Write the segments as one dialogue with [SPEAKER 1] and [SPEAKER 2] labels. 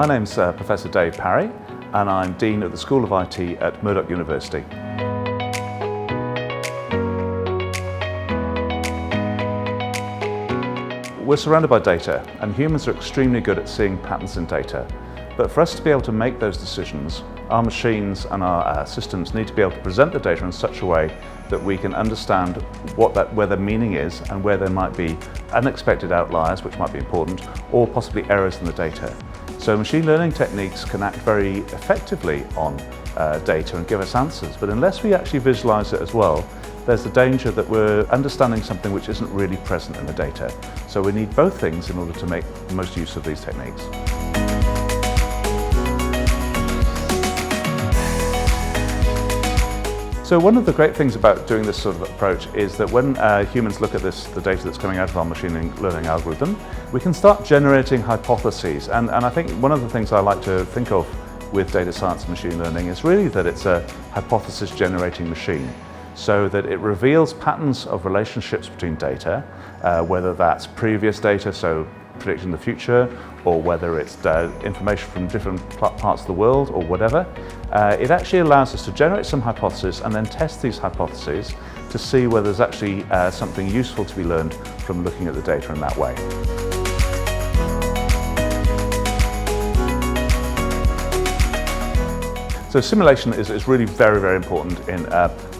[SPEAKER 1] My name's Professor David Parry, and I'm Dean of the School of IT at Murdoch University. We're surrounded by data, and humans are extremely good at seeing patterns in data. But for us to be able to make those decisions, our machines and our systems need to be able to present the data in such a way that we can understand where the meaning is and where there might be unexpected outliers, which might be important, or possibly errors in the data. So machine learning techniques can act very effectively on data and give us answers, but unless we actually visualize it as well, there's the danger that we're understanding something which isn't really present in the data. So we need both things in order to make the most use of these techniques. So one of the great things about doing this sort of approach is that when humans look at the data that's coming out of our machine learning algorithm, we can start generating hypotheses. And I think one of the things I like to think of with data science and machine learning is really that it's a hypothesis generating machine, so that it reveals patterns of relationships between data, whether that's previous data, so predicting the future, or whether it's information from different parts of the world or whatever. It actually allows us to generate some hypotheses and then test these hypotheses to see whether there's actually something useful to be learned from looking at the data in that way. So simulation is really very, very important in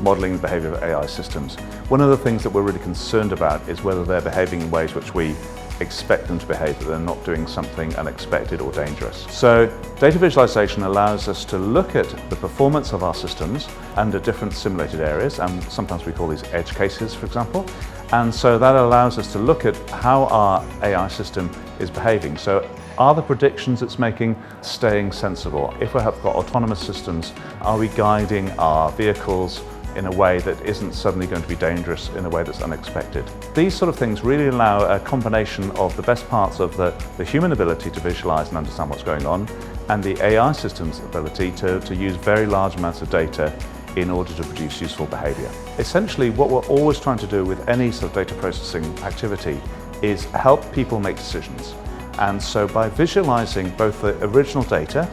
[SPEAKER 1] modelling the behaviour of AI systems. One of the things that we're really concerned about is whether they're behaving in ways which we expect them to behave, that they're not doing something unexpected or dangerous. So data visualization allows us to look at the performance of our systems under different simulated areas, and sometimes we call these edge cases, for example. And so that allows us to look at how our AI system is behaving. So are the predictions it's making staying sensible? If we have got autonomous systems, are we guiding our vehicles in a way that isn't suddenly going to be dangerous in a way that's unexpected? These sort of things really allow a combination of the best parts of the human ability to visualize and understand what's going on, and the AI system's ability to use very large amounts of data in order to produce useful behavior. Essentially, what we're always trying to do with any sort of data processing activity is help people make decisions. And so by visualizing both the original data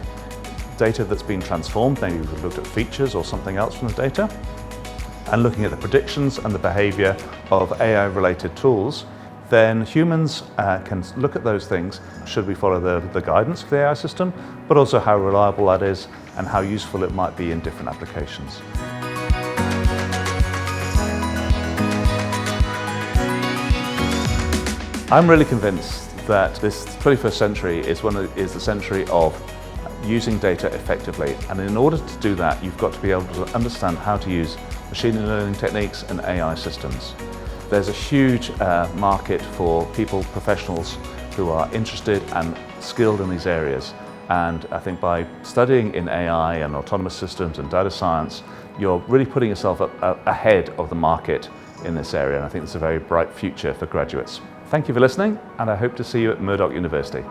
[SPEAKER 1] that's been transformed, maybe we've looked at features or something else from the data, and looking at the predictions and the behavior of AI-related tools, then humans can look at those things. Should we follow the guidance of the AI system, but also how reliable that is and how useful it might be in different applications. I'm really convinced that this 21st century is the century of using data effectively, and in order to do that, you've got to be able to understand how to use machine learning techniques and AI systems. There's a huge market for professionals who are interested and skilled in these areas, and I think by studying in AI and autonomous systems and data science, you're really putting yourself ahead of the market in this area, and I think it's a very bright future for graduates. Thank you for listening, and I hope to see you at Murdoch University.